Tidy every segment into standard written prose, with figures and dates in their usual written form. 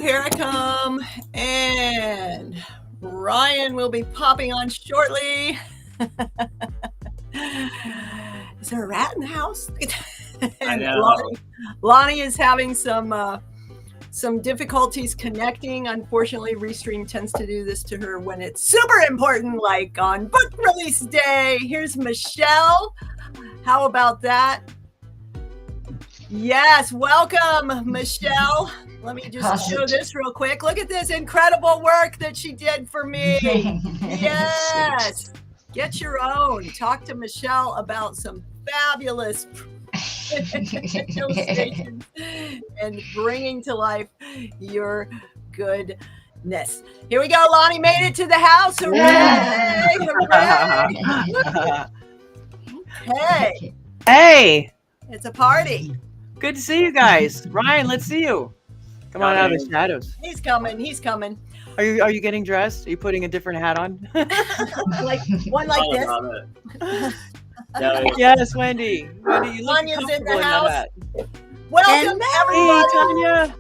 here I come. And Ryan will be popping on shortly. Is there a rat in the house? I know. Lonnie is having some difficulties connecting. Unfortunately, Restream tends to do this to her when it's super important, like on book release day. Here's Michelle. How about that? Yes, welcome, Michelle. Let me just show this real quick. Look at this incredible work that she did for me. Yes. Get your own. Talk to Michelle about some fabulous illustrations and bringing to life your goodness. Here we go. Lonnie made it to the house. Hooray! Hooray! Okay. Hey. It's a party. Good to see you guys. Ryan, let's see you. Come on out of the shadows. He's coming. He's coming. Are you getting dressed? Are you putting a different hat on? like this. Yes, Wendy. Wendy, you look Tanya's in the comfortable in house. that. Welcome, everybody. Hey, Tanya.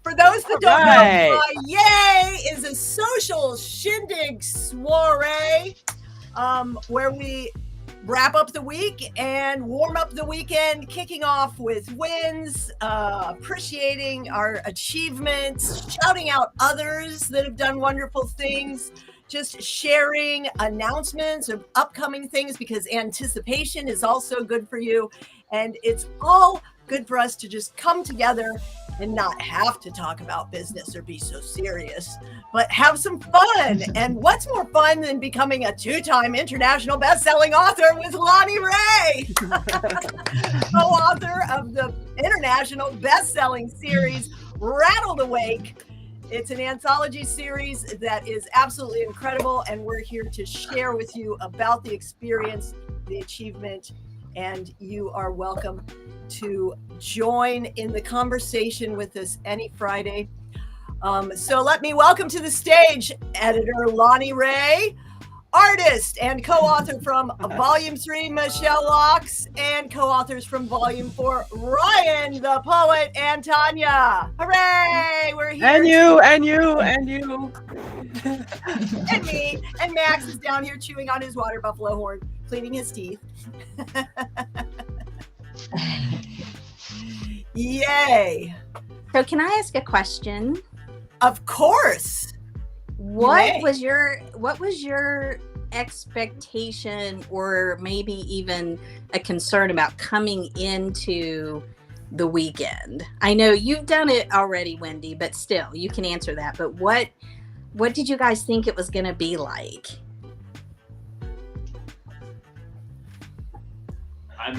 For those that don't know, Fri-YAY is a social Shindig soiree where we wrap up the week and warm up the weekend, kicking off with wins, appreciating our achievements, shouting out others that have done wonderful things, just sharing announcements of upcoming things, because anticipation is also good for you. And it's all good for us to just come together and not have to talk about business or be so serious, but have some fun. And what's more fun than becoming a 2-time international best-selling author with Lonnie Ray, co-author of the international best-selling series, Rattled Awake. It's an anthology series that is absolutely incredible, and we're here to share with you about the experience, the achievement, and you are welcome to join in the conversation with us any Friday. So let me welcome to the stage editor Lonnie Ray, artist and co-author from Volume 3, Michelle Locks, and co-authors from Volume 4, Ryan the poet and Tanya. Hooray! We're here. And you. And me. And Max is down here chewing on his water buffalo horn, cleaning his teeth. Yay. So can I ask a question? Of course. What was your expectation, or maybe even a concern about coming into the weekend? I know you've done it already, Wendy, but still you can answer that. But what did you guys think it was going to be like?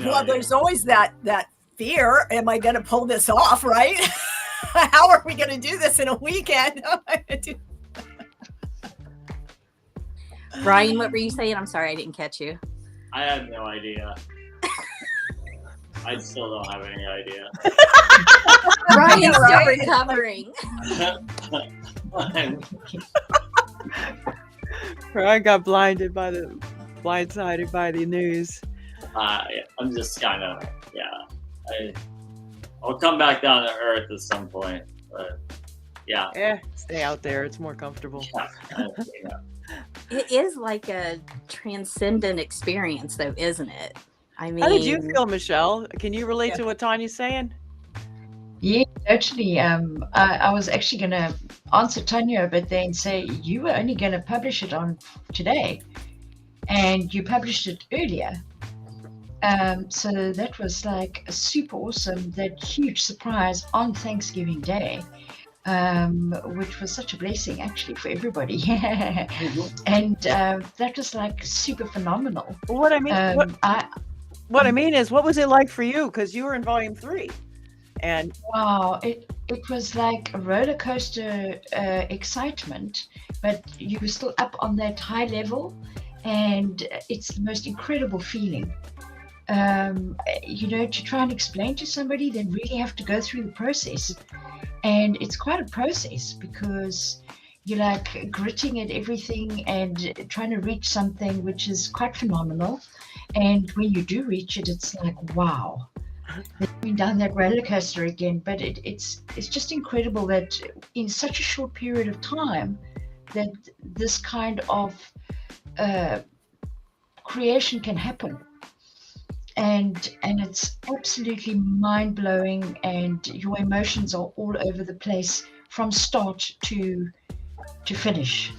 Well, there's always that fear. Am I going to pull this off, right? How are we going to do this in a weekend? Ryan, what were you saying? I'm sorry, I didn't catch you. I have no idea. I still don't have any idea. Ryan's still recovering. Ryan got blindsided by the news. I'm just kind of, I'll come back down to earth at some point, but stay out there. It's more comfortable. It is like a transcendent experience, though, isn't it? I mean, how did you feel, Michelle? Can you relate to what Tanya's saying? Yeah, actually, I was actually going to answer Tanya, but then say you were only going to publish it on today, and you published it earlier. So that was like a super awesome, that huge surprise on Thanksgiving Day, which was such a blessing actually for everybody. And that was like super phenomenal. What I mean, is, what was it like for you? Because you were in Volume 3. And wow, it was like a roller coaster excitement, but you were still up on that high level, and it's the most incredible feeling. To try and explain to somebody, then really have to go through the process. And it's quite a process, because you're like gritting at everything and trying to reach something which is quite phenomenal. And when you do reach it, it's like, wow, going down that roller coaster again. But it's just incredible that in such a short period of time, that this kind of creation can happen. And it's absolutely mind-blowing, and your emotions are all over the place from start to finish.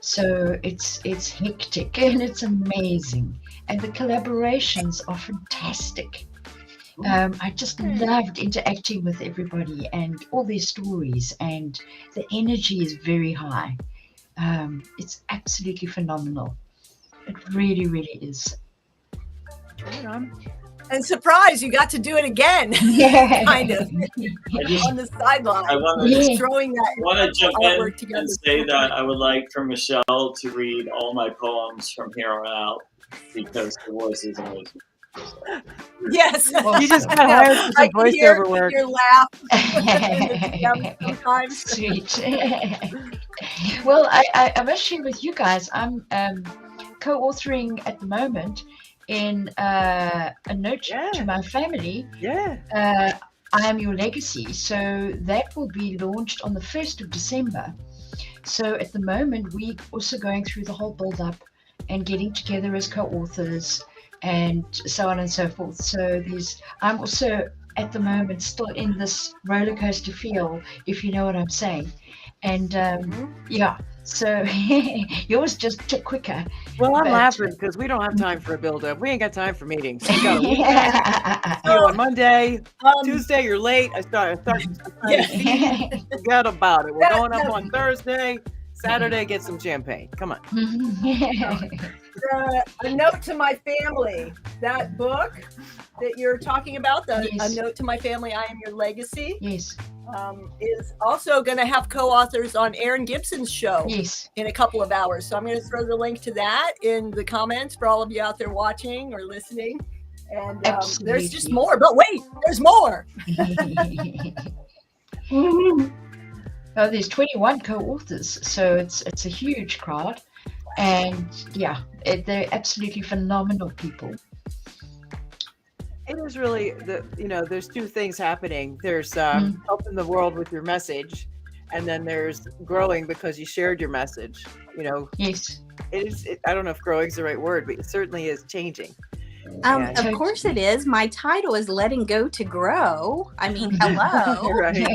So it's hectic and it's amazing, and the collaborations are fantastic. I just loved interacting with everybody and all their stories, and the energy is very high. It's absolutely phenomenal. It really, really is. And surprise, you got to do it again. Yeah. Kind of on the sideline. I want Yeah. Just throwing that to jump artwork in together. and say that I would like for Michelle to read all my poems from here on out, because the voice is amazing. Yes. You just got Yeah, hired for some I can hear voiceover work. your laugh in the DM sometimes. Sweet. Well, I must share with you guys, I'm co-authoring at the moment in a note to my family. Yeah. I Am Your Legacy. So that will be launched on the 1st of December. So at the moment, we're also going through the whole build-up and getting together as co-authors and so on and so forth. So I'm also at the moment still in this roller coaster feel, if you know what I'm saying. And yeah, so yours just took quicker. Well, I'm But- laughing because we don't have time for a build-up. We ain't got time for meetings. We got a weekend. See you on Monday. Tuesday, you're late. I start forget about it. We're going up on Thursday. Saturday, get some champagne. Come on. A note to my family. That book that you're talking about, Yes. A Note to My Family, I Am Your Legacy, Yes, is also going to have co-authors on Aaron Gibson's show yes. in a couple of hours. So I'm going to throw the link to that in the comments for all of you out there watching or listening. And there's just Absolutely. more. But wait, there's more. Oh, there's 21 co-authors, so it's a huge crowd, and yeah, they're absolutely phenomenal people. It is really there's two things happening. There's helping the world with your message, and then there's growing because you shared your message. Yes. I don't know if growing is the right word, but it certainly is changing. Of course it is. My title is Letting Go to Grow. I mean, hello. Right.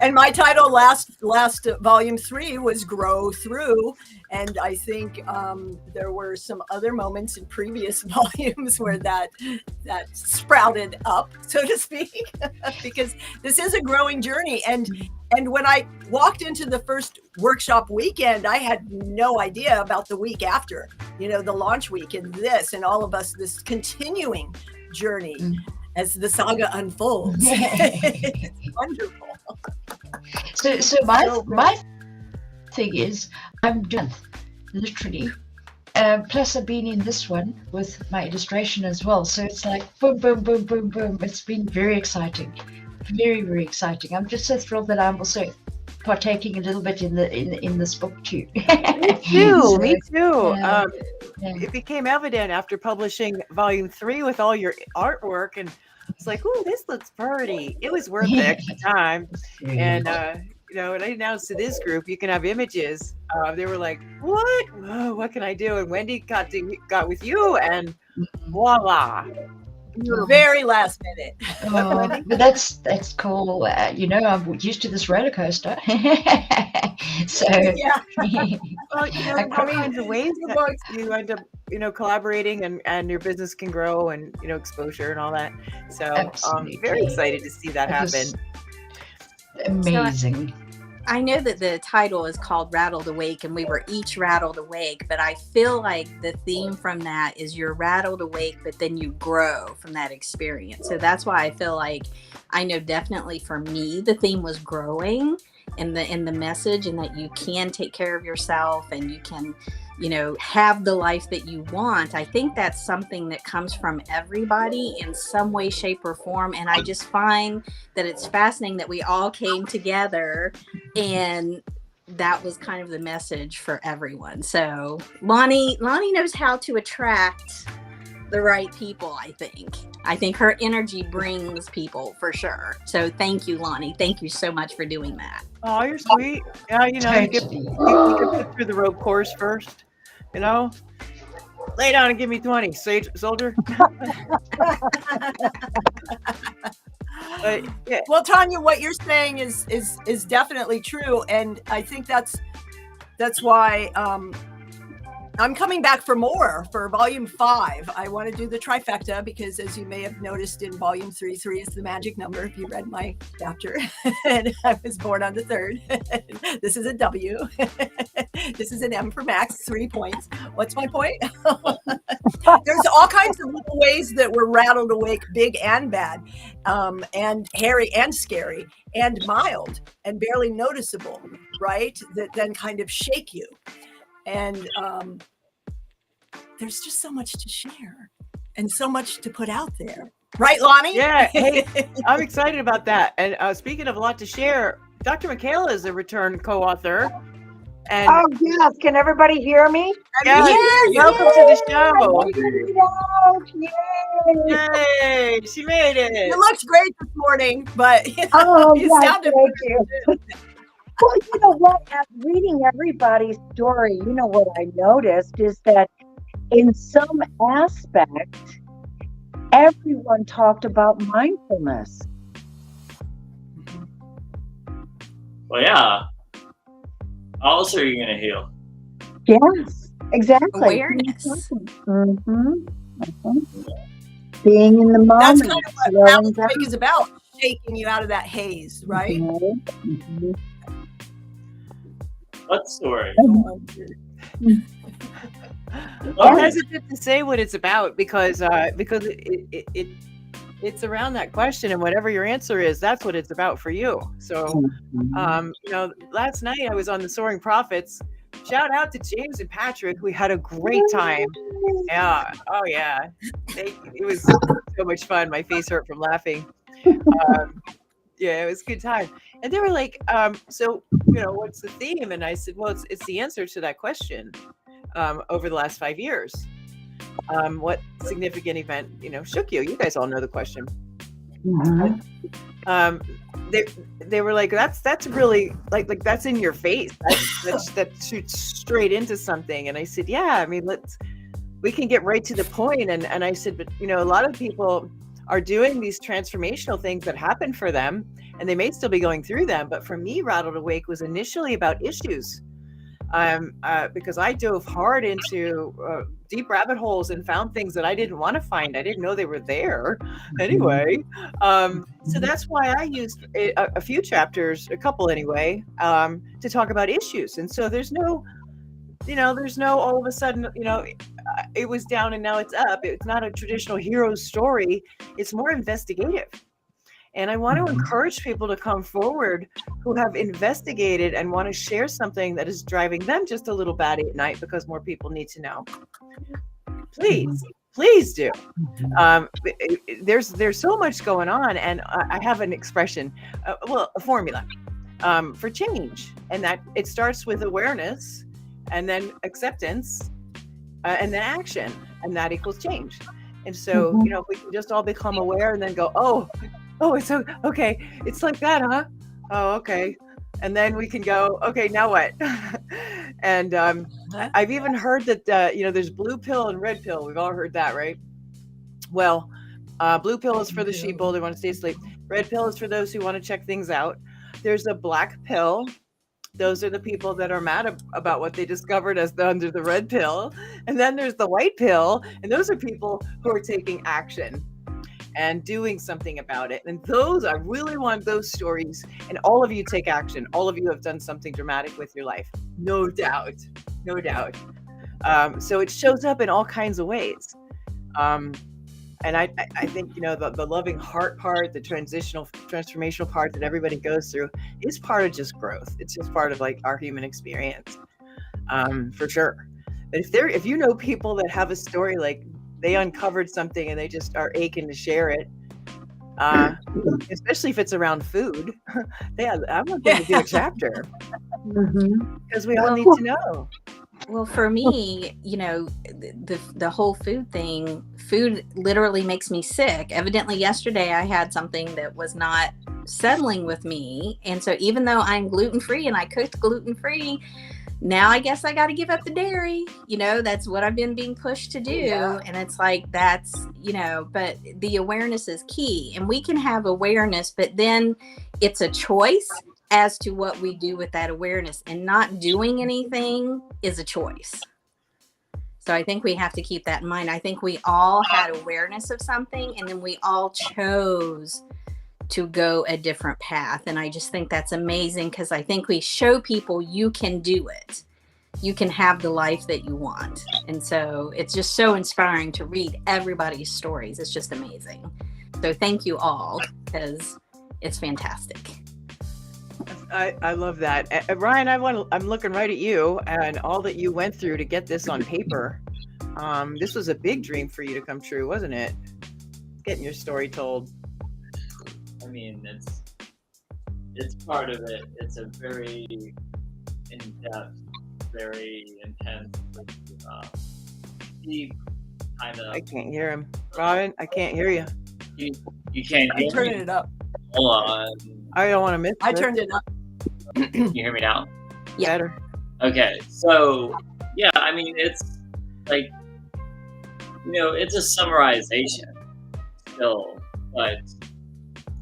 And my title last volume 3 was Grow Through, and I think there were some other moments in previous volumes where that sprouted up, so to speak, because this is a growing journey. And when I walked into the first workshop weekend, I had no idea about the week after, the launch week and all of us, this continuing journey as the saga unfolds. It's wonderful. So my thing is, I'm done, literally. Plus, I've been in this one with my illustration as well. So it's like boom, boom, boom, boom, boom. It's been very exciting, very, very exciting. I'm just so thrilled that I'm also partaking a little bit in this book too. Me too. Me too. Yeah. It became evident after publishing volume 3 with all your artwork, and it's like, "Ooh, this looks pretty." It was worth the extra time. And when I announced to this group, you can have images. They were like, "What? Whoa, what can I do?" And Wendy got with you, and voila! Very last minute. But that's cool. I'm used to this roller coaster. So Yeah. Well, all kinds of ways that you end up, collaborating and your business can grow and, exposure and all that. So Absolutely. Very excited to see that happen. Amazing. I know that the title is called Rattled Awake, and we were each rattled awake, but I feel like the theme from that is you're rattled awake, but then you grow from that experience. So that's why I feel like, I know definitely for me, the theme was growing in the message, and that you can take care of yourself and you can, have the life that you want. I think that's something that comes from everybody in some way, shape, or form. And I just find that it's fascinating that we all came together and that was kind of the message for everyone. So Lonnie knows how to attract the right people, I think her energy brings people for sure. So thank you, Lonnie. Thank you so much for doing that. Oh, you're sweet. Yeah, you get put through the rope course first. Lay down and give me 20, soldier. But, yeah. Well, Tanya, what you're saying is definitely true, and I think that's why I'm coming back for more for volume 5. I want to do the trifecta because, as you may have noticed in volume 3 is the magic number if you read my chapter. And I was born on the 3rd. This is a W. This is an M for Max, 3 points. What's my point? There's all kinds of little ways that we're rattled awake, big and bad, and hairy and scary and mild and barely noticeable, right? That then kind of shake you. And there's just so much to share and so much to put out there. Right, Lonnie? Yeah. Hey, I'm excited about that. And speaking of a lot to share, Dr. Michaela is a return co-author. And oh, yes. Can everybody hear me? Yeah, yes, welcome to the show. Yay. Yay, she made it. You looked great this morning, but you sounded thank you. Well, you know what? After reading everybody's story, you know what I noticed is that in some aspect, everyone talked about mindfulness. Well, yeah. How else are you going to heal? Yes, exactly. Awareness. Being in the moment. that's kind of what slowing Rattled down. Awake is about, shaking you out of that haze, right? Mhm. What story? I'm hesitant to say what it's about because it's around that question, and whatever your answer is, that's what it's about for you. So, last night I was on the Soaring Prophets. Shout out to James and Patrick. We had a great time. Yeah. Oh yeah. It was so much fun. My face hurt from laughing. Yeah, it was a good time. And they were like, so, what's the theme? And I said, well, it's the answer to that question over the last 5 years. What significant event, shook you? You guys all know the question. They were like, that's really like that's in your face. That shoots straight into something. And I said, yeah, I mean, we can get right to the point. And I said, but a lot of people are doing these transformational things that happen for them, and they may still be going through them. But for me, Rattled Awake was initially about issues, because I dove hard into deep rabbit holes and found things that I didn't want to find. I didn't know they were there anyway. So that's why I used a few chapters, a couple anyway, to talk about issues. And so there's no all of a sudden, it was down and now it's up. It's not a traditional hero story. It's more investigative. And I want to encourage people to come forward who have investigated and want to share something that is driving them just a little batty at night because more people need to know. Please do. There's so much going on, and I have an expression, a formula for change, and that it starts with awareness, and then acceptance, and then action, and that equals change. And so, if we can just all become aware and then go, oh, it's okay. It's like that, huh? Oh, okay. And then we can go, okay, now what? And I've even heard that, there's blue pill and red pill. We've all heard that, right? Well, blue pill is for the sheeple. They want to stay asleep. Red pill is for those who want to check things out. There's a black pill. Those are the people that are mad about what they discovered under the red pill. And then there's the white pill. And those are people who are taking action and doing something about it. And I really want those stories. And all of you take action. All of you have done something dramatic with your life. No doubt. So it shows up in all kinds of ways. And I think, the loving heart part, the transformational part that everybody goes through is part of just growth. It's just part of like our human experience, for sure. But if you know people that have a story, like they uncovered something and they just are aching to share it, especially if it's around food, I want them to do a chapter because we all need to know. Well, for me, the whole food thing, food literally makes me sick. Evidently, yesterday I had something that was not settling with me. And so even though I'm gluten-free and I cooked gluten-free, now I guess I got to give up the dairy. That's what I've been being pushed to do. Yeah. And it's like, that's, but the awareness is key. And we can have awareness, but then it's a choice as to what we do with that awareness, and not doing anything is a choice. So I think we have to keep that in mind. I think we all had awareness of something, and then we all chose to go a different path. And I just think that's amazing, because I think we show people you can do it. You can have the life that you want. And so it's just so inspiring to read everybody's stories. It's just amazing. So thank you all, because it's fantastic. I love that. Ryan, I'm looking right at you and all that you went through to get this on paper. This was a big dream for you to come true, wasn't it? Getting your story told. I mean, it's part of it. It's a very in-depth, very intense, deep kind of. I can't hear him. Ryan, I can't hear you. You can't I'm hear turning me? it up. Hold on. I don't want to miss I it. turned it up. Can you hear me now? Yeah. Better. Okay, so yeah, I mean, it's like, it's a summarization still, but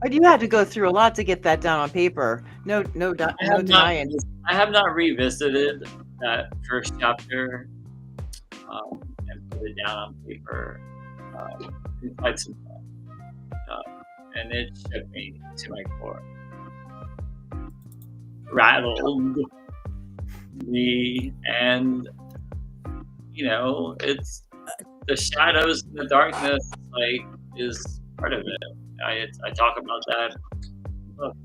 But you had to go through a lot to get that down on paper. No denying. I have not revisited that first chapter and put it down on paper in quite some time, and it shook me to my core, rattled me, and it's the shadows and the darkness, like, is part of it. I talk about that in the book,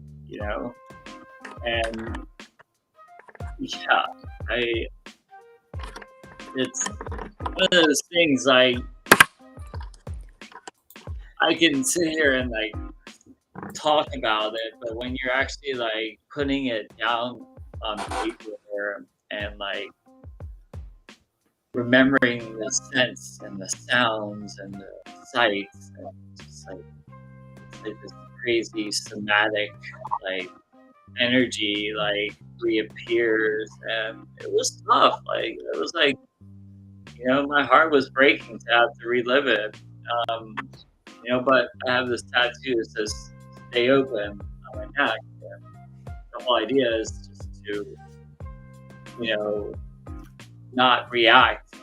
and yeah, it's one of those things, like, I can sit here and like talk about it, but when you're actually like putting it down on paper and like remembering the scents and the sounds and the sights, and just like it's like this crazy somatic like energy like reappears, and it was tough. Like, it was like, my heart was breaking to have to relive it. But I have this tattoo that says "Stay open" on my neck. And the whole idea is just to, not react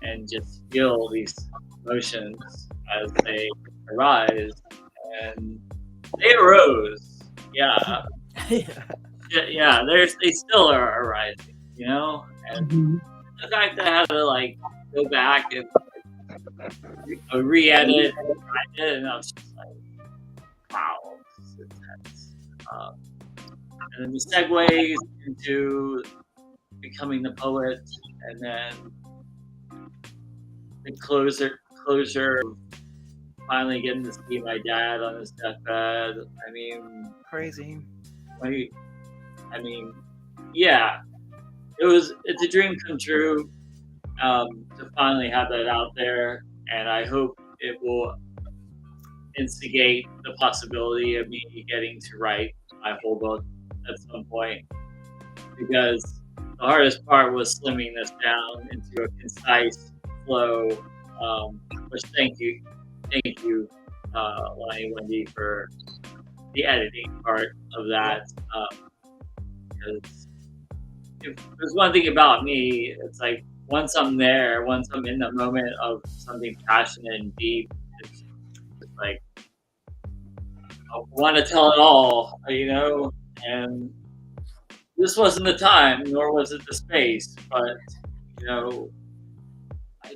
and just feel these emotions as they arise. And they arose. Yeah. Yeah, they still are arising, and the fact that I had to like go back and re-edit and write it, and I was just like, wow, this is intense. And then the segues into becoming the poet, and then the closure of finally getting to see my dad on his deathbed. I mean, Crazy. Yeah, it's a dream come true to finally have that out there, and I hope it will instigate the possibility of me getting to write my whole book at some point, because the hardest part was slimming this down into a concise flow, which thank you Lonnie, Wendy, for the editing part of that, because if there's one thing about me, it's like once I'm there, once I'm in the moment of something passionate and deep, it's like I want to tell it all, and this wasn't the time, nor was it the space, but I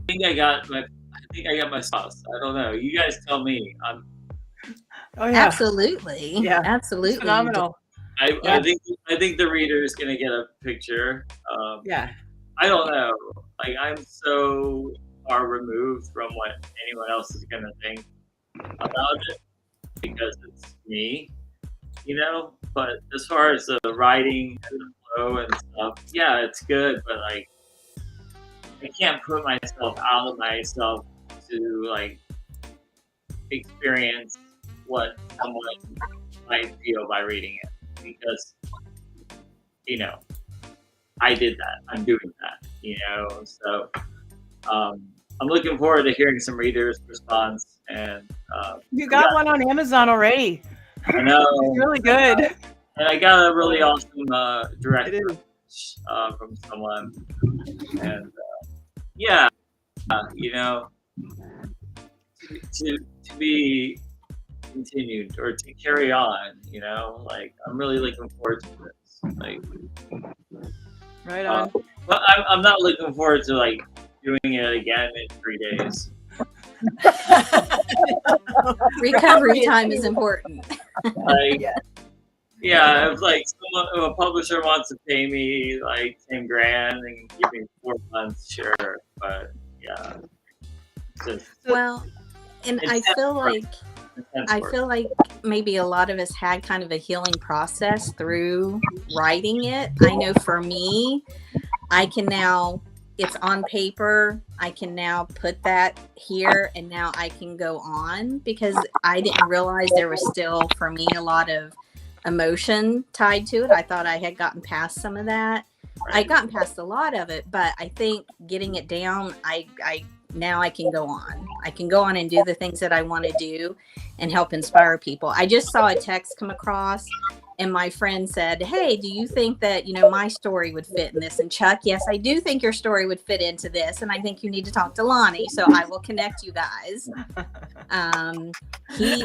think I got my sauce. I don't know. You guys tell me. Oh yeah. Absolutely. Yeah. Absolutely. Phenomenal. I think the reader is gonna get a picture. Yeah. I don't know. Like, I'm so far removed from what anyone else is gonna think about it because it's me, But as far as the writing and the flow and stuff, yeah, it's good. But like, I can't put myself out of myself to like experience what someone might feel by reading it, because I did that. I'm doing that. So I'm looking forward to hearing some readers' response. And you got one on Amazon already. I know, It's really good. and I got a really awesome direct from someone, and to be continued or to carry on. Like I'm really looking forward to this. Like, right on. but I'm not looking forward to like doing it again in 3 days. Recovery time is important. Like, if like if a publisher wants to pay me like 10 grand and give me 4 months, sure. But yeah. Well, and I feel like maybe a lot of us had kind of a healing process through writing it. I know for me, I can now, it's on paper. I can now put that here, and now I can go on, because I didn't realize there was still, for me, a lot of emotion tied to it. I thought I had gotten past some of that. I gotten past a lot of it, but I think getting it down, now I can go on. I can go on and do the things that I want to do and help inspire people. I just saw a text come across, and my friend said, hey, do you think that, my story would fit in this? And Chuck, yes, I do think your story would fit into this. And I think you need to talk to Lonnie. So I will connect you guys. He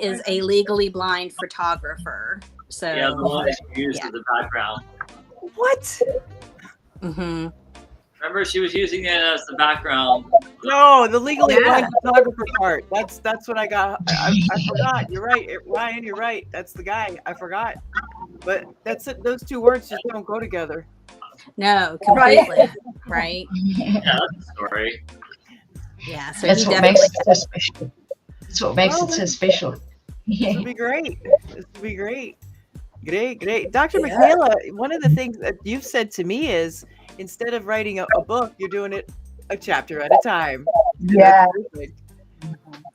is a legally blind photographer. So yeah, the one that she used as the background. What? Mm-hmm. Remember, she was using it as the background. No, the legally blind photographer part. That's what I got. I forgot. You're right, Ryan. You're right. That's the guy. I forgot. But that's it. Those two words just don't go together. No, completely. Right? Yeah, that's a story. Yeah. So that's what makes it so special. That's what makes it so special. This would be great. This would be great. Great. Dr. Michaela, one of the things that you've said to me is, instead of writing a book, you're doing it a chapter at a time. Yeah,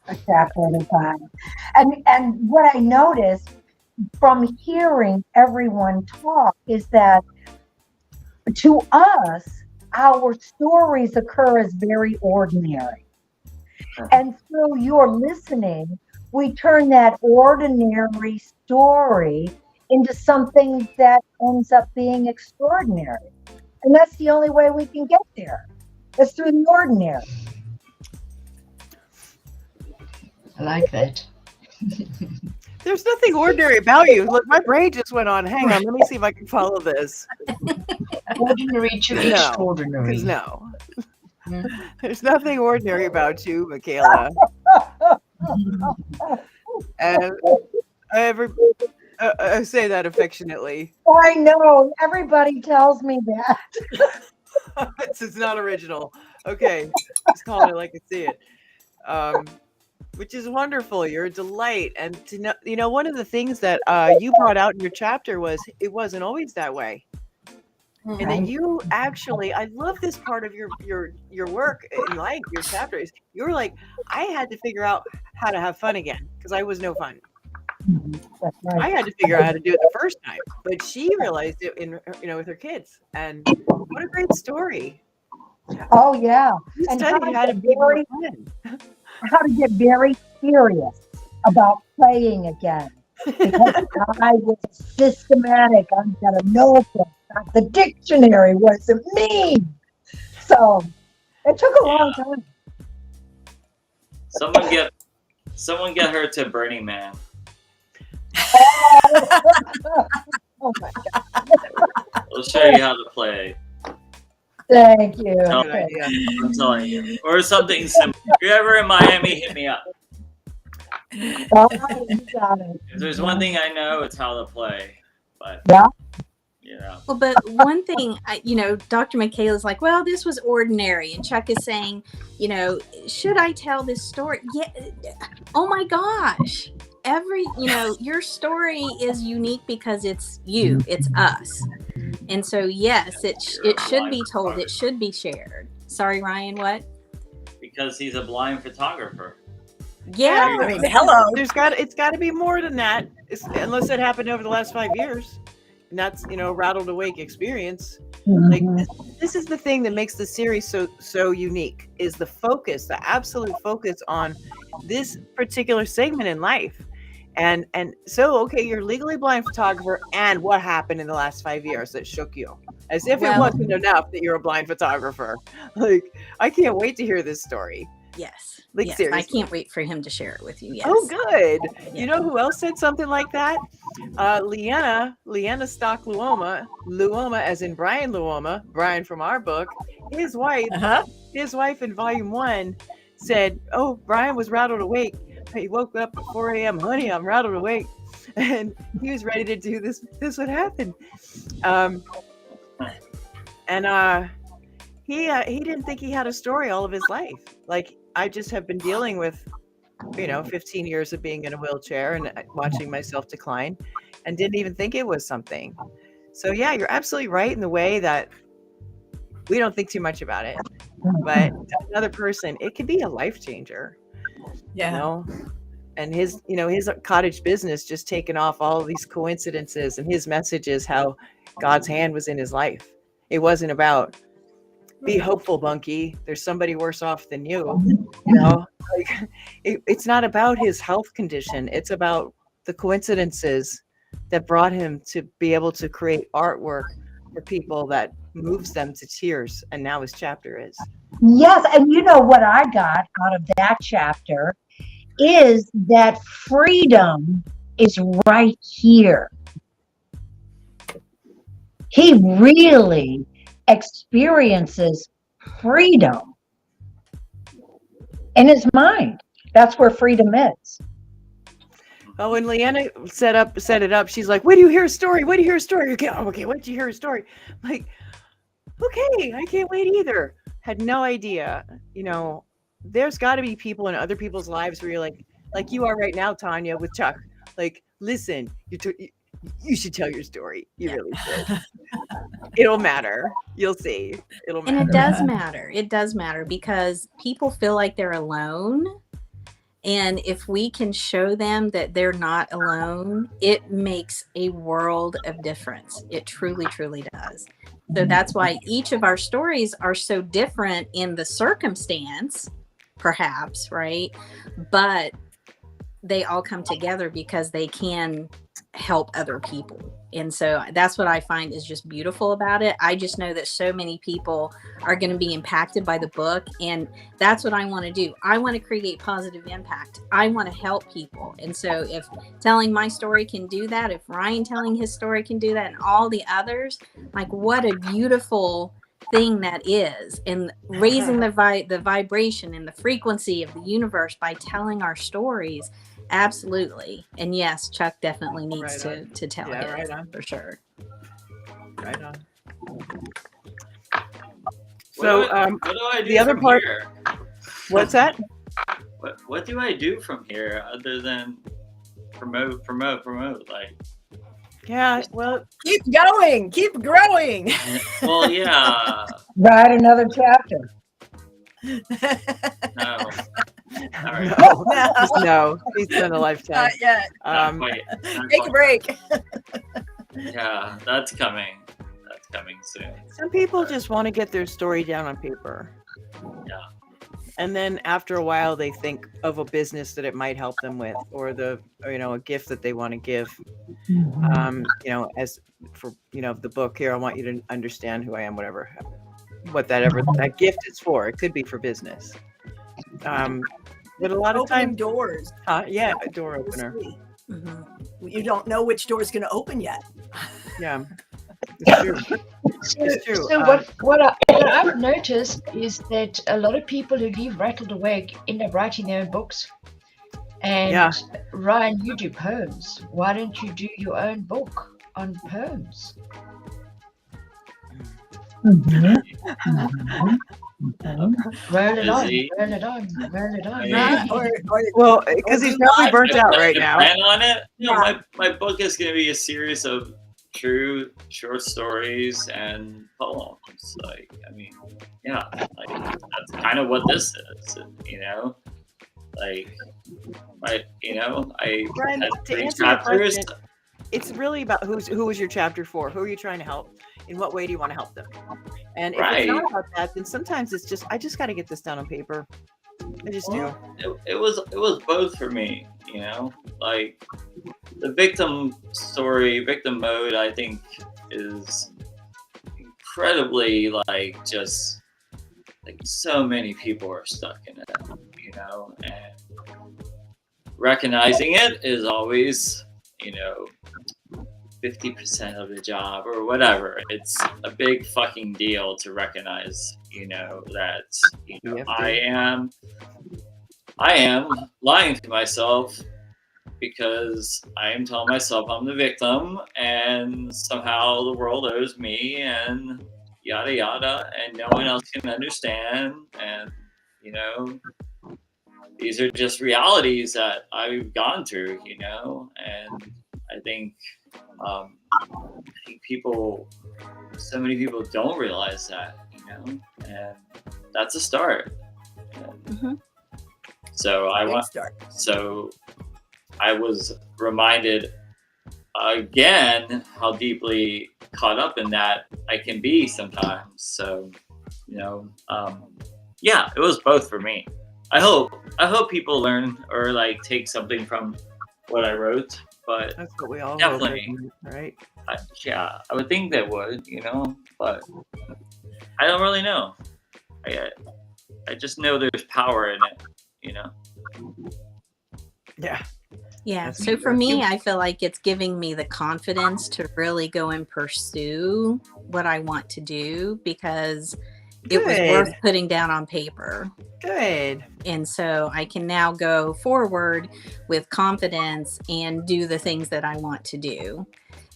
a chapter at a time. And what I noticed from hearing everyone talk is that to us, our stories occur as very ordinary. And through your listening, we turn that ordinary story into something that ends up being extraordinary. And that's the only way we can get there. It's through the ordinary. I like that. There's nothing ordinary about you. Look, my brain just went on. Hang on, let me see if I can follow this. Ordinary to extraordinary. No. There's nothing ordinary about you, Michaela. And I say that affectionately. I know. Everybody tells me that. It's not original. Okay. Just calling it like I see it. Which is wonderful. You're a delight. And to know, one of the things that you brought out in your chapter was it wasn't always that way. Mm-hmm. And then you actually, I love this part of your work in like your chapters. You were like, I had to figure out how to have fun again because I was no fun. That's right. I had to figure out how to do it the first time, but she realized it with her kids. And what a great story! Oh yeah, and how to get very serious about playing again. Because I was systematic. I've got a notebook. The dictionary. What does it mean? So it took a long time. Someone get her to Burning Man. Oh my God. We'll show you how to play. Thank you. I'm telling you. Or something simple. If you're ever in Miami, hit me up. Oh, you got it. If there's one thing I know, it's how to play. But yeah. Well, but one thing, Dr. Michaela's like, well, this was ordinary. And Chuck is saying, should I tell this story? Yeah. Oh my gosh. Your story is unique because it's you, it's us. And so, yes, it should be told. It should be shared. Sorry, Ryan, what? Because he's a blind photographer. Yeah. I mean, hello. It's got to be more than that, unless it happened over the last 5 years. And that's, Rattled Awake experience. Like this is the thing that makes the series so unique, is the focus, the absolute focus on this particular segment in life. And so, okay, you're a legally blind photographer, and what happened in the last 5 years that shook you? As if it wasn't enough that you're a blind photographer. Like, I can't wait to hear this story. Yes. Like, yes. seriously. I can't wait for him to share it with you. Yes. Oh, good. Yeah. You know who else said something like that? Leanna Stock Luoma, as in Brian Luoma, Brian from our book. His wife in volume 1 said, "Oh, Brian was rattled awake. He woke up at 4 a.m. Honey, I'm rattled awake," and he was ready to do this. This would happen. He didn't think he had a story all of his life. Like, I just have been dealing with, 15 years of being in a wheelchair and watching myself decline, and didn't even think it was something. So yeah, you're absolutely right in the way that we don't think too much about it, but to another person, it could be a life changer. Yeah. And his cottage business just taken off all of these coincidences, and his message is how God's hand was in his life. It wasn't about be hopeful, Bunky. There's somebody worse off than you. It's not about his health condition. It's about the coincidences that brought him to be able to create artwork for people that moves them to tears. And now his chapter is. Yes, and you know what I got out of that chapter is that freedom is right here. He really experiences freedom in his mind. That's where freedom is. Oh, when Leanna set it up, she's like, "When do you hear a story? When do you hear a story?" Okay, when did you hear a story? I'm like, okay, I can't wait either. Had no idea. There's got to be people in other people's lives where you're like you are right now, Tanya, with Chuck. Like, listen, you should tell your story. You really should. It'll matter. You'll see. It'll matter. And it does matter. It does matter because people feel like they're alone. And if we can show them that they're not alone, it makes a world of difference. It truly, truly does. So that's why each of our stories are so different in the circumstance, perhaps, right? But they all come together because they can help other people. And so that's what I find is just beautiful about it. I just know that so many people are going to be impacted by the book, and that's what I want to do. I want to create positive impact. I want to help people. And so if telling my story can do that, if Ryan telling his story can do that, and all the others, like, what a beautiful thing that is, and raising the vibration and the frequency of the universe by telling our stories. Absolutely. And yes, Chuck definitely needs to tell his, for sure. Right on. So what do I do the other from part here? What's that? What do I do from here other than promote? Like, yeah, well, keep going, keep growing. well, yeah. Write another chapter. No. All right. No, he's done a lifetime. Not yet. Not Take a break. Yeah, that's coming. That's coming soon. Some people just want to get their story down on paper. Yeah. And then after a while, they think of a business that it might help them with, or a gift that they want to give. As for the book here, I want you to understand who I am, whatever that gift is for. It could be for business. But a lot of Opening times, doors. Yeah, a door opener. Mm-hmm. You don't know which door is going to open yet. Yeah, it's true. It's true. So what I've noticed is that a lot of people who leave Rattled Awake end up writing their own books. And Ryan, you do poems. Why don't you do your own book on poems? Roll it on. Well, because he's probably burnt out right now. Plan on it. No, my book is going to be a series of true short stories and poems. Like, I mean, yeah, like that's kind of what this is, you know. Like, I Brian, had to 3 answer your chapters. question, it's really about who is your chapter for? Who are you trying to help? In what way do you want to help them? And if it's not about that, then sometimes it's just I just got to get this down on paper. I just do. It was both for me, you know. Like the victim mode, I think is incredibly like just like so many people are stuck in it, you know, and recognizing it is always, you know, 50% of the job or whatever. It's a big fucking deal to recognize, you know, that, you know, I am lying to myself because I am telling myself I'm the victim and somehow the world owes me and yada yada and no one else can understand, and you know, these are just realities that I've gone through, you know, and I think so many people don't realize that, you know, and that's a start. Mm-hmm. So I was reminded again how deeply caught up in that I can be sometimes. So, you know, yeah, it was both for me. I hope people learn or like take something from what I wrote. But that's what we all definitely, hope, right? I would think they would, you know, but I don't really know. I just know there's power in it, you know. Yeah. Yeah. So for me, I feel like it's giving me the confidence to really go and pursue what I want to do because it was worth putting down on paper. Good. And so I can now go forward with confidence and do the things that I want to do.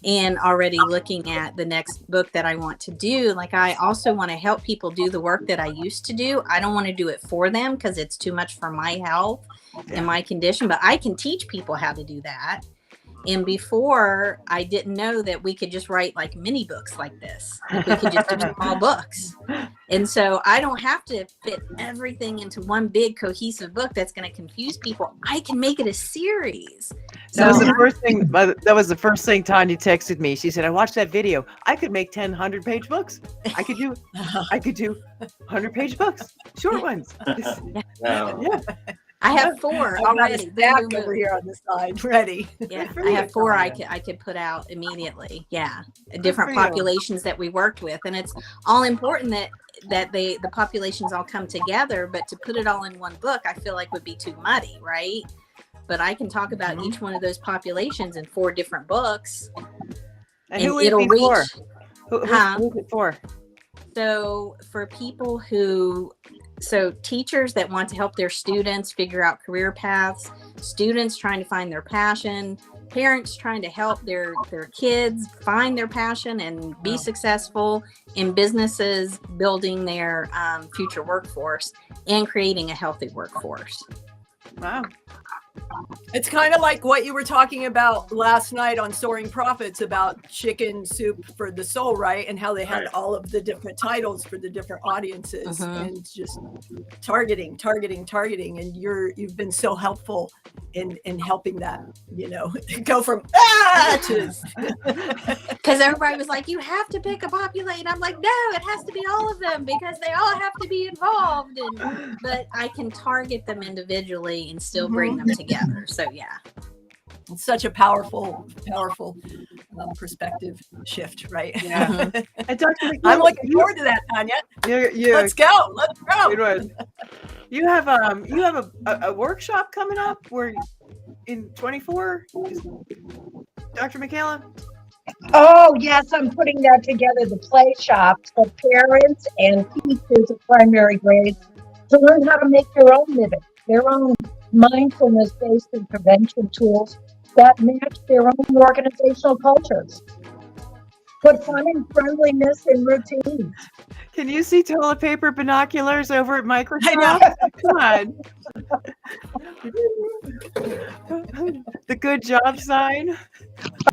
And already looking at the next book that I want to do, like I also want to help people do the work that I used to do. I don't want to do it for them because it's too much for my health and my condition, but I can teach people how to do that. And before, I didn't know that we could just write like mini books like this. Like we could just do small books. And so I don't have to fit everything into one big cohesive book that's going to confuse people. I can make it a series. That was the first thing. That was the first thing Tanya texted me. She said, "I watched that video. I could make 10 100-page books. I could do 100-page books, short ones." Yeah. I have 4 already. Back over here on the side, ready. Yeah, I have 4 I could put out immediately. Yeah, different populations that we worked with, and it's all important that the populations all come together. But to put it all in one book, I feel like would be too muddy, right? But I can talk about each one of those populations in 4 different books, and it'll reach. Who's it for? So for people so teachers that want to help their students figure out career paths, students trying to find their passion, parents trying to help their kids find their passion and be successful, and businesses building their future workforce and creating a healthy workforce. Wow. It's kind of like what you were talking about last night on Soaring Profits about Chicken Soup for the Soul, right? And how they had all of the different titles for the different audiences and just targeting. And you've been so helpful in helping that, you know, go from to because everybody was like, you have to pick a populate. And I'm like, no, it has to be all of them because they all have to be involved. But I can target them individually and still bring them together. So yeah, it's such a powerful perspective shift, right? Yeah. I'm looking forward to that, Tanya. Let's go. You have a workshop coming up where in 24, Dr. Michaela? Oh yes, I'm putting that together, the play shop for parents and teachers of primary grades to learn how to make their own living, their own mindfulness-based intervention tools that match their own organizational cultures. Put fun and friendliness in routines. Can you see toilet paper binoculars over at Microsoft? I know. Come on. The good job sign.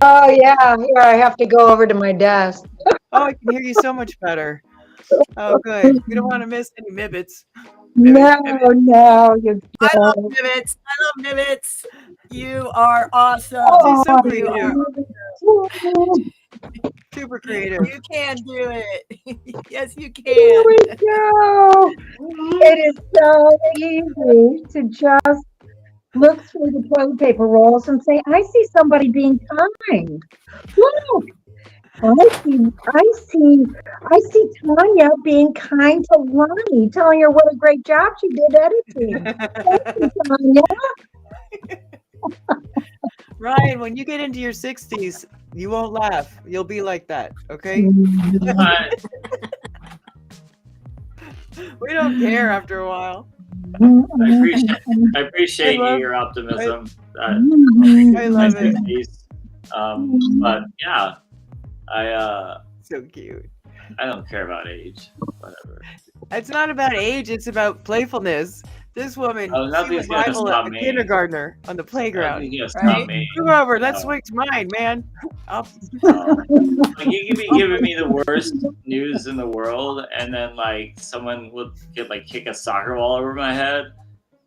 Oh yeah, here I have to go over to my desk. Oh, I can hear you so much better. Oh, good. We don't want to miss any Mibbits. No, no, you I love don't. Nibbits. I love Nibbits. You are awesome. She's so Oh, creative. you Super creative. You can do it. Yes, you Here can. we go. It is so easy to just look through the toilet paper rolls and say, I see somebody being kind. Look, I see Tanya being kind to Lonnie, telling her what a great job she did editing. Thank you, Tanya. Ryan, when you get into your 60s, you won't laugh. You'll be like that, okay? We don't care after a while. I appreciate your optimism. I love it. But yeah, So cute. I don't care about age. Whatever. It's not about age, it's about playfulness. This woman, Oh, she nothing's would gonna rival stop a me. kindergartner on the playground. Nothing's gonna Right? stop me. Come over, let's No. swing to mine, man. Like, you could be giving me the worst news in the world, and then like someone would kick a soccer ball over my head,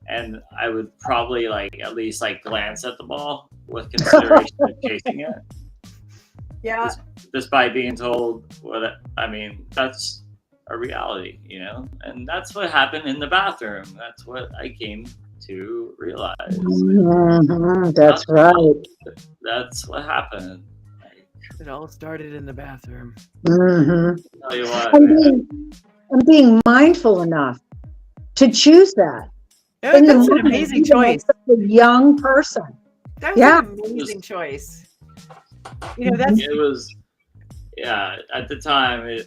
and I would probably at least glance at the ball with consideration of chasing it, Yeah. despite being told that's a reality, and that's what happened in the bathroom. That's what I came to realize. That's right. That's what happened. It all started in the bathroom. Tell you what, I'm being mindful enough to choose that. Oh, In the that's an moment, amazing even as choice. such a young person. That was Yeah. an amazing choice. That's it was, at the time,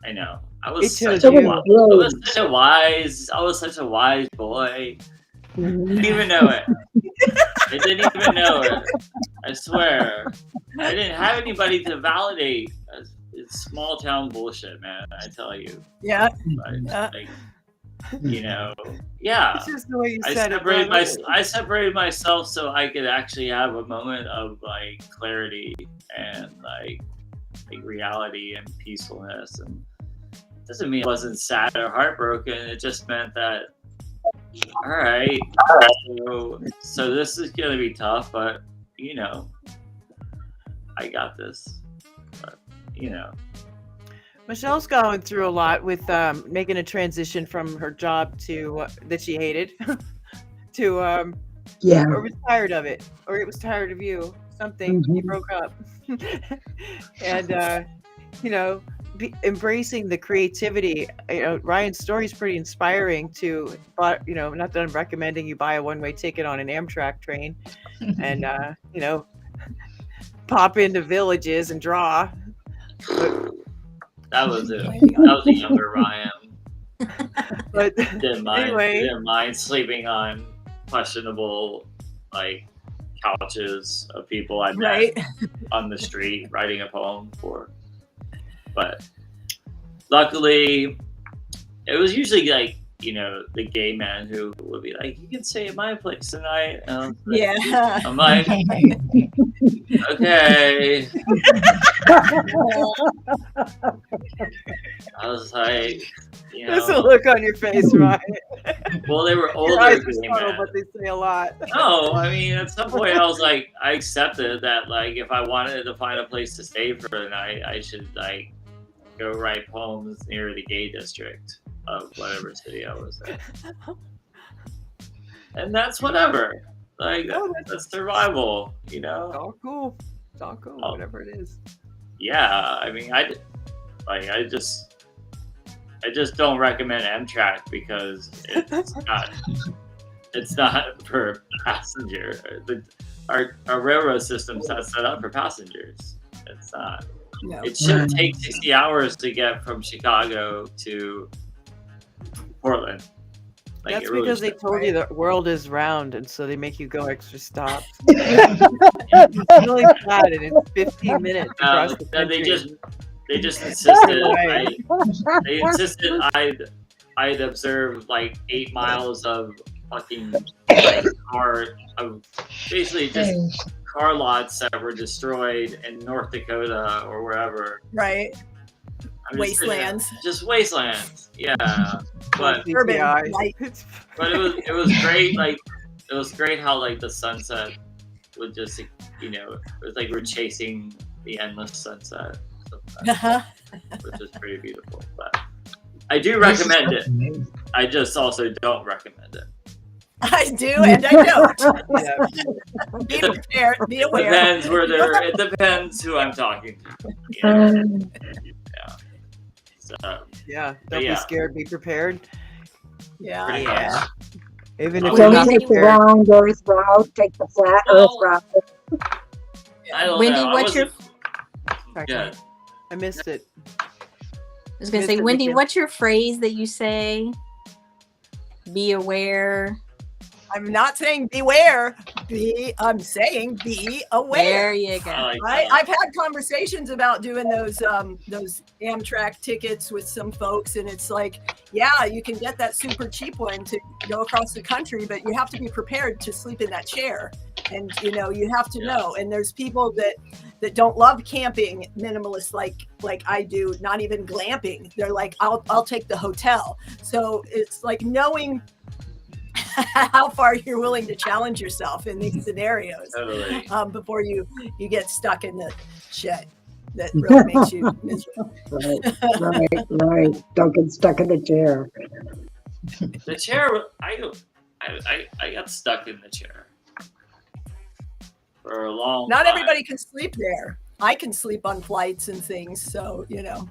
I know. I was It such chose a you. wise, I was such a wise boy. I didn't even know it. I didn't even know it. I swear. I didn't have anybody to validate. It's small town bullshit, man. I tell you. Yeah. Yeah. Yeah. It's just the way you I said separated myself so I could actually have a moment of clarity and reality and peacefulness. And it doesn't mean I wasn't sad or heartbroken. It just meant that, all right, so this is gonna be tough, but I got this. But Michelle's going through a lot with making a transition from her job to that she hated to or was tired of it, or it was tired of you. Something you broke up, and embracing the creativity. Ryan's story is pretty inspiring. Not that I'm recommending you buy a one-way ticket on an Amtrak train, and pop into villages and draw. But, that was it. That was a younger Ryan. but Didn't mind. anyway, Didn't mind sleeping on questionable couches of people I met Right. on the street, writing a poem for. But luckily, it was usually the gay man who would be like, "You can stay at my place tonight." And I was like, Yeah. I'm like, okay. I was like, there's a look on your face, Ryan. Well, they were Your older eyes are gay subtle, men. but they say a lot. No, I mean, at some point I was like, I accepted that, if I wanted to find a place to stay for the night, I should, go write poems near the gay district of whatever city I was in. And that's whatever. That's survival, It's all cool. It's all cool, whatever it is. Yeah, I mean, I just don't recommend Amtrak because it's not for passenger. Our railroad system's not set up for passengers. It's not. No. It should take 60 hours to get from Chicago to Portland. That's it really because they should. told you the world is round, and so they make you go extra stops. It's really bad, and it's 15 minutes across the country. They just insisted. They insisted I'd observe 8 miles of fucking car of basically just car lots that were destroyed in North Dakota or wherever. Right. I'm just sitting there, Wastelands. just wastelands. Yeah, but Urban CGI. light. but it was great. Like it was great how like the sunset would just you know it was like we're chasing the endless sunset, which is pretty beautiful. But I do recommend it. I just also don't recommend it. I do and I don't. Yeah. Be prepared. Be aware. Depends where they're. It depends who I'm talking to. Yeah. So Yeah. Don't yeah. be scared. Be prepared. Yeah. pretty Yeah. much. Even if Oh, you're Don't not take the prepared. round earth route, take the flat Well, earth route. I don't Wendy, know. I what's your? wasn't- Yeah. I missed it. I was gonna say, Mr. Wendy, McKim. what's your phrase that you say? Be aware. I'm not saying beware. I'm saying be aware. There you go. I like Right? that. I've had conversations about doing those Amtrak tickets with some folks, and it's like, yeah, you can get that super cheap one to go across the country, but you have to be prepared to sleep in that chair, and you know you have to know. And there's people that don't love camping, minimalist like I do, not even glamping. They're like, I'll take the hotel. So it's like knowing how far you're willing to challenge yourself in these scenarios Totally. before you get stuck in the shit that really makes you miserable. Right. Don't get stuck in the chair. The chair. I got stuck in the chair for a long. Not time. everybody can sleep there. I can sleep on flights and things, so you know.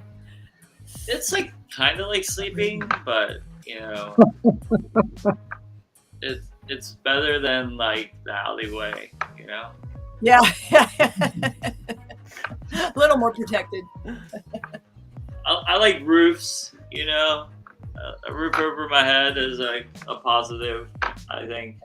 It's like kind of like sleeping, but you know, it's better than like the alleyway. You know. Yeah. A little more protected. I like roofs. You know, a roof over my head is like a positive. I think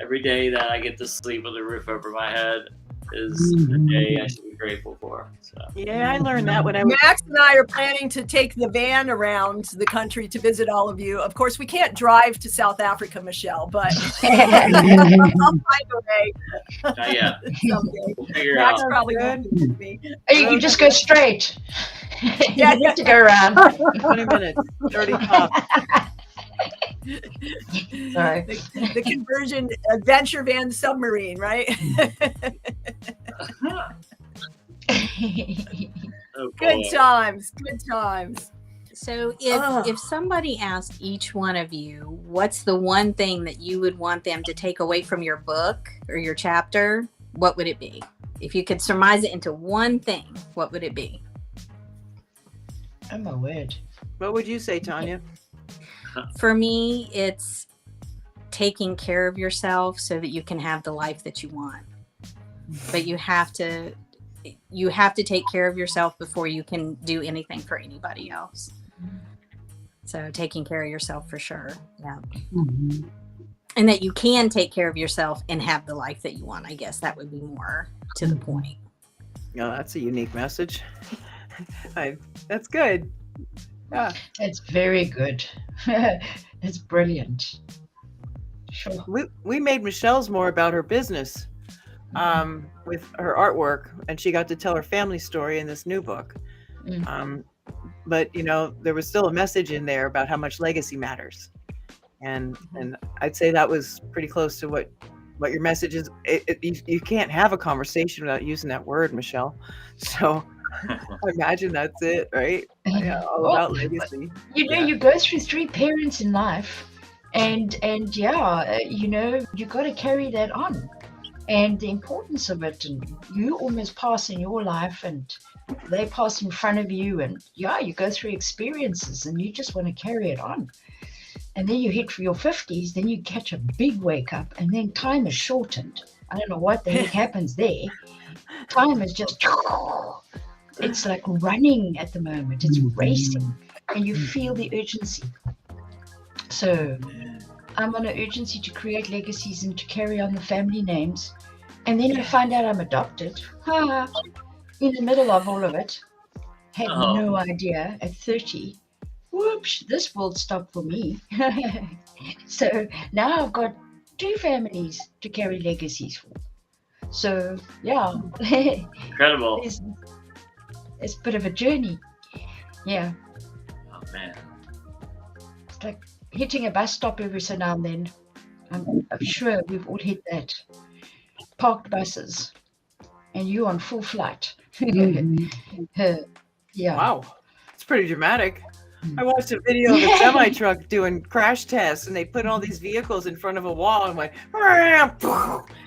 every day that I get to sleep with a roof over my head is a day I should be grateful for. So. Yeah, I learned that when I was. Max and I are planning to take the van around the country to visit all of you. Of course, we can't drive to South Africa, Michelle, but I'll find a way Not yet. someday. We'll figure it Max out. probably won't visit me. You just go straight. Yeah, You have to go around. 20 minutes, 30 tops. Sorry. The conversion adventure van submarine, right? Oh, Good boy. times. Good times. So Ugh. if somebody asked each one of you, what's the one thing that you would want them to take away from your book or your chapter, what would it be? If you could surmise it into one thing, what would it be? Oh my word. What would you say, Tanya? For me, it's taking care of yourself so that you can have the life that you want. But you have to take care of yourself before you can do anything for anybody else. So taking care of yourself for sure. Yeah. Mhm. And that you can take care of yourself and have the life that you want. I guess that would be more to the point. No, that's a unique message. That's good. Yeah. That's very good. It's brilliant. Sure. We made Michelle's more about her business with her artwork, and she got to tell her family story in this new book. But you know, there was still a message in there about how much legacy matters, and I'd say that was pretty close to what your message is. You can't have a conversation without using that word, Michelle. So I imagine that's it, right? Yeah, all about legacy. You know, you go through 3 parents in life, and yeah, you know, you got to carry that on, and the importance of it. And you almost pass in your life, and they pass in front of you, and yeah, you go through experiences, and you just want to carry it on. And then you hit for your 50s, then you catch a big wake up, and then time is shortened. I don't know what the heck happens there. Time is just, it's like running at the moment. It's racing, and you feel the urgency. So I'm on an urgency to create legacies and to carry on the family names. And then I find out I'm adopted. In the middle of all of it. Had no idea at 30. Whoops, this world stopped for me. So now I've got 2 families to carry legacies for. So yeah, Incredible. it's a bit of a journey. Yeah, Oh man. it's like hitting a bus stop every so now and then. I'm sure we've all hit that. Parked buses, and you on full flight. Yeah. Wow, it's pretty dramatic. I watched a video of a semi truck doing crash tests, and they put all these vehicles in front of a wall and went.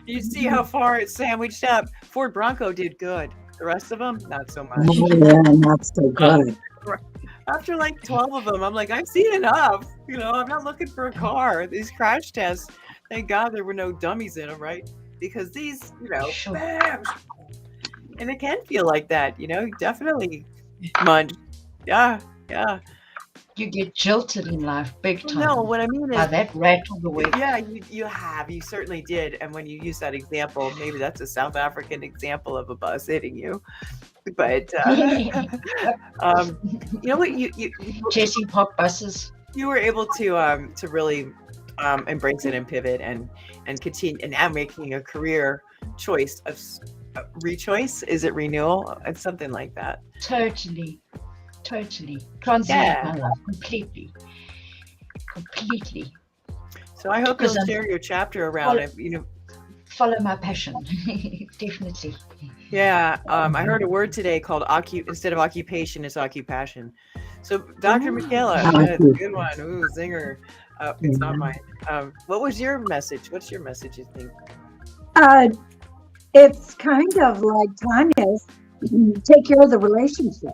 You see how far it sandwiched up. Ford Bronco did good. The rest of them, not so much. Oh, yeah, not so good. After like 12 of them, I'm like, I've seen enough. You know, I'm not looking for a car. These crash tests, thank God there were no dummies in them, right? Because these, you know, Sure. bam, and it can feel like that, you know, definitely munch. Yeah, yeah. You get jilted in life big time. No, what I mean By is, that rattled awake. yeah, you certainly did. And when you use that example, maybe that's a South African example of a bus hitting you. But you know what, Chasing park buses. you were able to really embrace it and pivot and continue, and now making a career choice of rechoice. Is it renewal? It's something like that. Totally. Transcend my life completely. So I hope you'll 'Cause I'm- share your chapter around it. You know, Follow my passion. Definitely. yeah. I heard a word today called instead of occupation, it's occupation. So Dr. Michaela, that's a good one. Ooh, zinger. It's not mine. What was your message? What's your message, you think? It's kind of like Tanya's, take care of the relationship.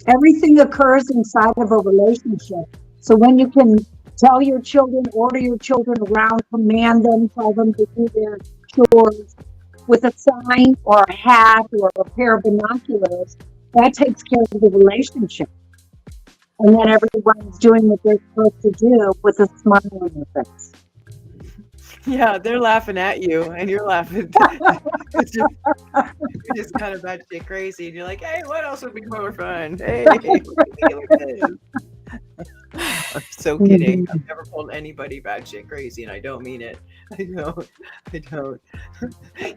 Everything occurs inside of a relationship. So when you can tell your children, order your children around, command them, tell them to do their chores with a sign or a hat or a pair of binoculars, that takes care of the relationship. And then everyone's doing what they're supposed to do with a smile on their face. Yeah, they're laughing at you, and you're laughing. You're just kind of batshit crazy, and you're like, "Hey, what else would be more fun? Hey, I'm so kidding. I've never called anybody batshit crazy, and I don't mean it. I don't.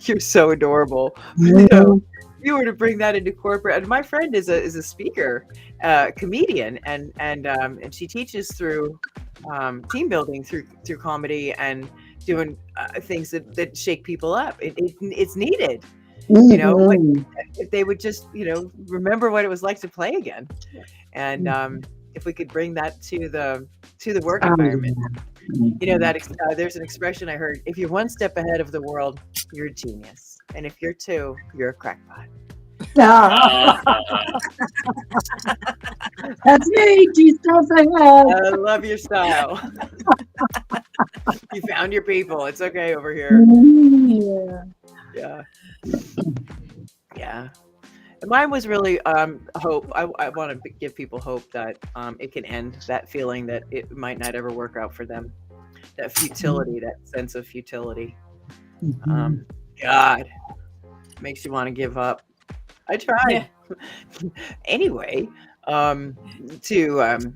You're so adorable. You know, if you were to bring that into corporate, and my friend is a speaker, comedian, and she teaches through team building through comedy and doing things that shake people up. It's needed. You know, like, if they would just, you know, remember what it was like to play again, and if we could bring that to the work environment. You know, that there's an expression I heard: if you're one step ahead of the world, you're a genius, and if you're two, you're a crackpot. That's me, 2 steps ahead. I love your style. You found your people. It's okay over here. Yeah. And mine was really hope. I want to give people hope that it can end that feeling that it might not ever work out for them. That futility, that sense of futility. God, makes you want to give up. I tried. Anyway, to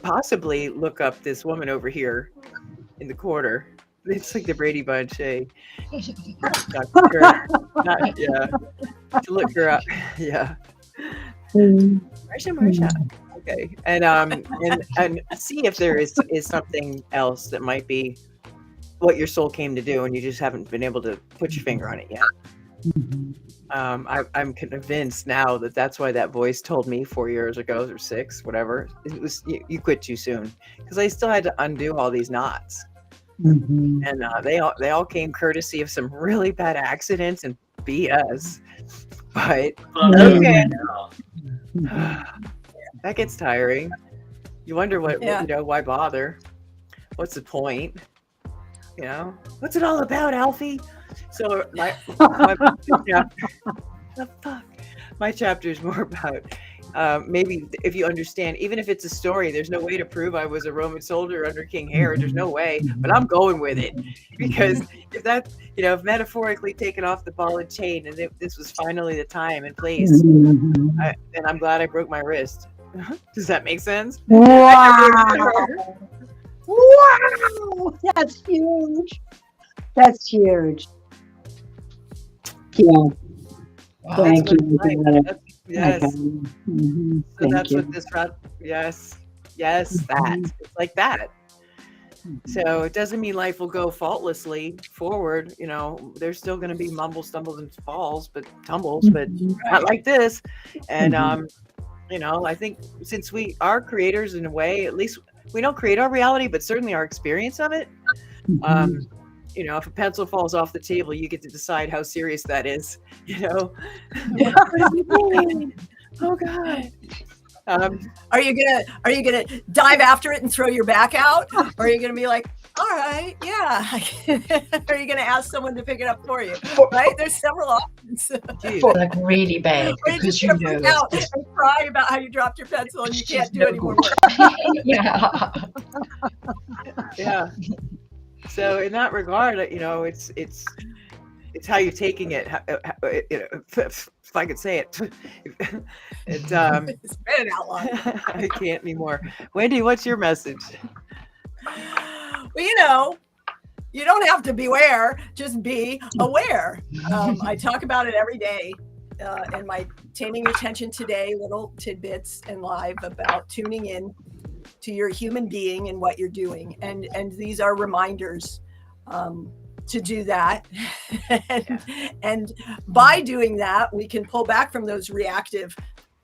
possibly look up this woman over here in the corner. It's like the Brady Bunch, hey. To look her up. Yeah. Marsha. Okay. And see if there is something else that might be what your soul came to do and you just haven't been able to put your finger on it yet. I'm convinced now that that's why that voice told me 4 years ago or 6, whatever. It was you quit too soon, because I still had to undo all these knots, and they all came courtesy of some really bad accidents and BS. But okay, that gets tiring. You wonder why bother? What's the point? You know, what's it all about, Alfie? So my chapter is more about maybe if you understand, even if it's a story, there's no way to prove I was a Roman soldier under King Herod. There's no way, but I'm going with it, because if that, if metaphorically taken off the ball and chain, and if this was finally the time and place, then I'm glad I broke my wrist. Does that make sense? Wow. Wow, that's huge. That's huge. you. Wow. Thank That's you. what it's I got it. like. Yes. Okay. Mhm. So Thank that's you. what this yes, that. It's like that. So it doesn't mean life will go faultlessly forward. You know, there's still going to be mumbles, stumbles, and falls, but tumbles, but not like this. And you know, I think since we are creators in a way, at least we don't create our reality, but certainly our experience of it. You know, if a pencil falls off the table, you get to decide how serious that is. You know, what does it mean? Oh God. Are you gonna dive after it and throw your back out, or are you gonna be like, all right, yeah? Are you gonna ask someone to pick it up for you? Right? There's several options. For like really bad, Or you because just you gonna know freak it's out just, and cry about how you dropped your pencil and you it's can't just do no any more good. work. Yeah. Yeah. So in that regard, you know, it's how you're taking it. You know, if I could say it, it's It's been out loud. I can't anymore. Wendy, what's your message? Well, you know, you don't have to beware, just be aware. I talk about it every day in my Taming Your Attention Today little tidbits and live about tuning in to your human being and what you're doing. And these are reminders to do that. And by doing that, we can pull back from those reactive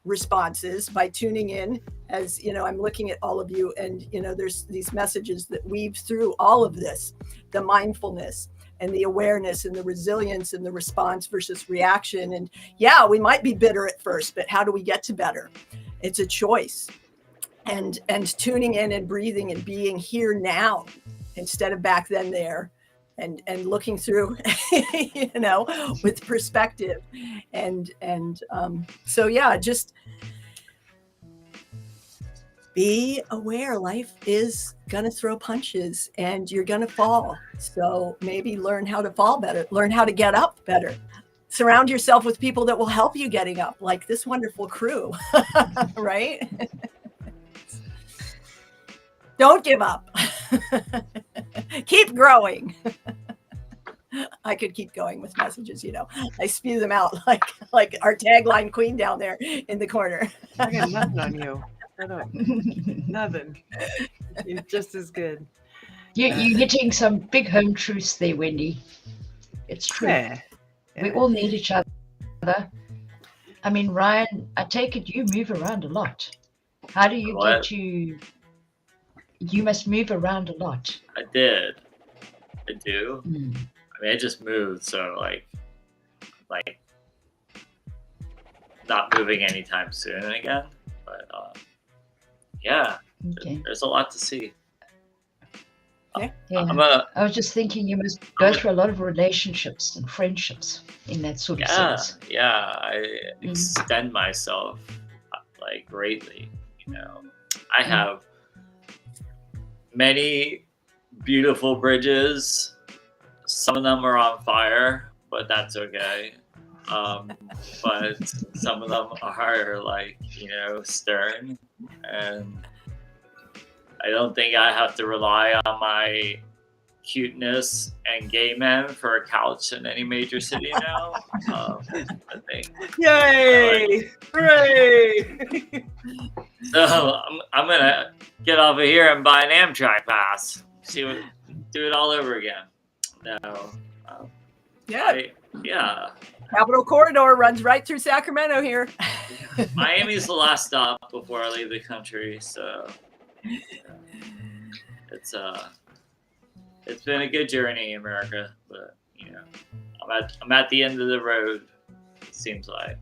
responses by tuning in. As you know, I'm looking at all of you, and you know, there's these messages that weave through all of this, the mindfulness and the awareness and the resilience and the response versus reaction. And yeah, we might be bitter at first, but how do we get to better? It's a choice. And tuning in and breathing and being here now instead of back then there, and looking through, you know, with perspective. And so yeah, just be aware. Life is gonna throw punches and you're gonna fall. So maybe learn how to fall better, learn how to get up better. Surround yourself with people that will help you getting up, like this wonderful crew, right? Don't give up. Keep growing. I could keep going with messages, you know. I spew them out like our tagline queen down there in the corner. I got nothing on you. Nothing. You're just as good. You're hitting some big home truths there, Wendy. It's true. Yeah. We all need each other. I mean, Ryan, I take it you move around a lot. How do you get to... You must move around a lot. I do. I mean, I just moved, so like not moving anytime soon again. But yeah, Okay. there's a lot to see. Yeah. I was just thinking you must go through a lot of relationships and friendships in that sort of sense. Yeah, I extend myself like greatly. You know, I have many beautiful bridges. Some of them are on fire, but that's okay. But some of them are like, you know, stern, and I don't think I have to rely on my cuteness and gay men for a couch in any major city now. I think. Yay! Hooray! So I'm gonna get off of here and buy an Amtrak pass. Do it all over again. No. Yeah. Capital Corridor runs right through Sacramento here. Miami's the last stop before I leave the country, so it's been a good journey, America. But you know, I'm at the end of the road. It seems like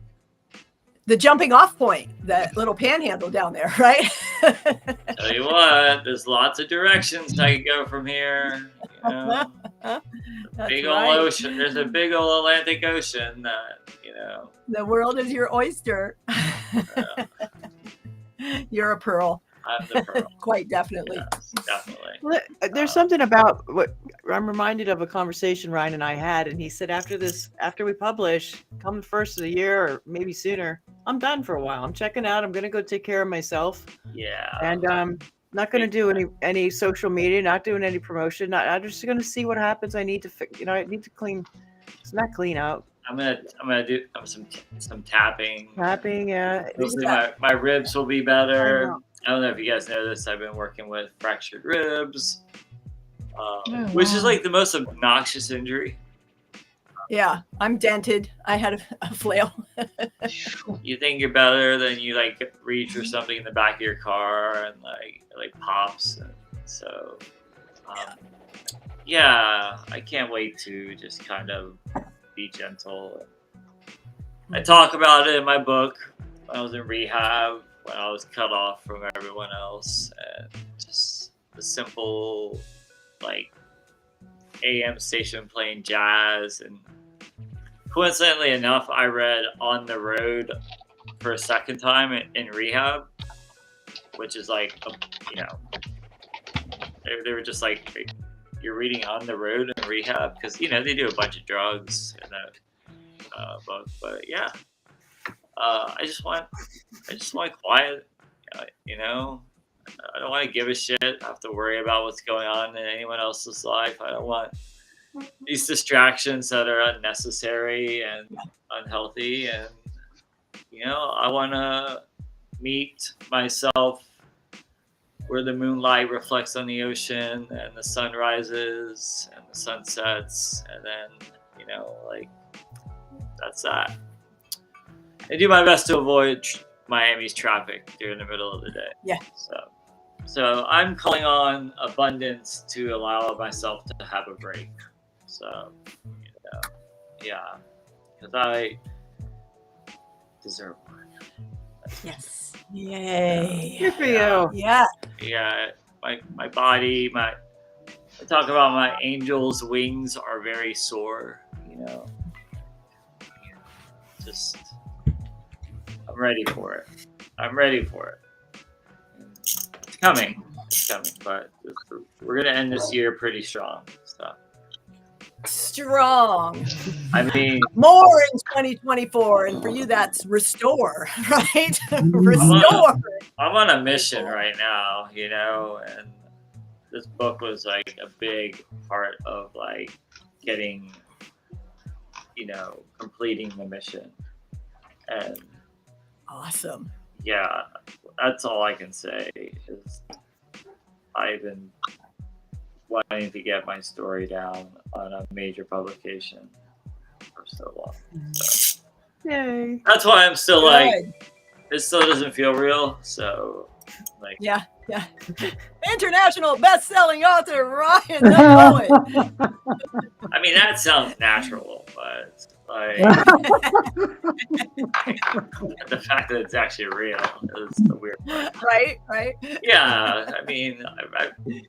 The jumping off point, that little panhandle down there, right? tell you what, there's lots of directions I could go from here. You know, big old ocean. There's a big old Atlantic Ocean that, you know. The world is your oyster. You're a pearl. I'm the pearl. Quite definitely. Yes, definitely. Well, there's something about what I'm reminded of, a conversation Ryan and I had, and he said after we publish, come the first of the year or maybe sooner, I'm done for a while. I'm checking out. I'm gonna go take care of myself. Yeah. And not gonna do any social media, not doing any promotion. I'm just gonna see what happens. I need to clean. It's not clean out. I'm gonna do some tapping. Tapping, yeah. Hopefully my ribs will be better. I don't know if you guys know this. I've been working with fractured ribs, which is like the most obnoxious injury. Yeah, I'm dented. I had a flail. You think you're better, then you like reach for something in the back of your car and it like pops. And so, yeah, I can't wait to just kind of be gentle. I talk about it in my book. When I was in rehab, when I was cut off from everyone else, and just the simple like AM station playing jazz. And coincidentally enough, I read On the Road for a second time in rehab, which is like, you know, they were just like, you're reading On the Road in rehab, because you know they do a bunch of drugs in that book. But yeah, I just want quiet. You know, I don't want to give a shit. Have to worry about what's going on in anyone else's life. I don't want these distractions that are unnecessary and unhealthy. And you know, I want to meet myself where the moonlight reflects on the ocean and the sun rises and the sun sets, and then, you know, like, that's that. I do my best to avoid Miami's traffic during the middle of the day. Yeah. So I'm calling on abundance to allow myself to have a break. So, you know, yeah, because I deserve one. Yes. Yay. Good for you. Yeah. Yeah, my body, I talk about my angel's wings are very sore, you know. Just, I'm ready for it. It's coming, but we're going to end this year pretty strong. So, Strong. I mean, More in 2024. And for you, that's restore, right? Restore. I'm on a mission right now, you know, and this book was like a big part of like getting, you know, completing the mission. And Awesome. yeah, that's all I can say is I've been wanting to get my story down on a major publication for so long. So Yay. that's why I'm still like, Good. it still doesn't feel real. So like, Yeah. International best-selling author Ryan the poet. I mean, that sounds natural, but like the fact that it's actually real is the weird part. Right. Yeah, I mean,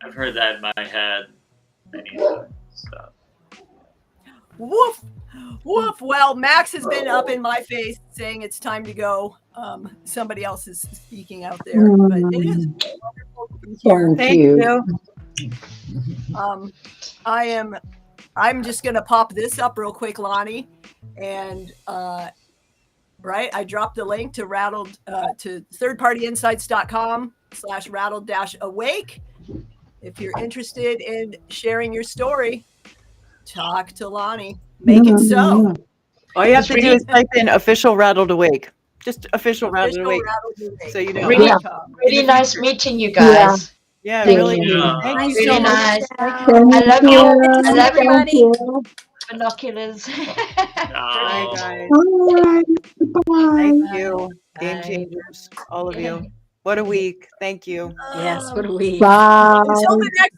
I've heard that in my head many times. So. Woof. Well, Max has been up in my face saying it's time to go. Somebody else is speaking out there, but it is wonderful to be here. Thank you. I'm just gonna pop this up real quick, Lonnie, and right, I dropped the link to to thirdpartyinsights.com/rattled-awake. If you're interested in sharing your story, talk to Lonnie. Make it so. All you have to do is type in official Rattled Awake. Just official Rattled Awake. So you know. Really nice meeting you guys. Yeah, Thank really. you. Thank you Really so much. nice. Thank I love you. you. I love you. Thank you. Binoculars. Bye, guys. All right. Bye. Thank you. Game Bye. changers, all of you. What a week. Thank you. Yes. What a week. Bye. Until the next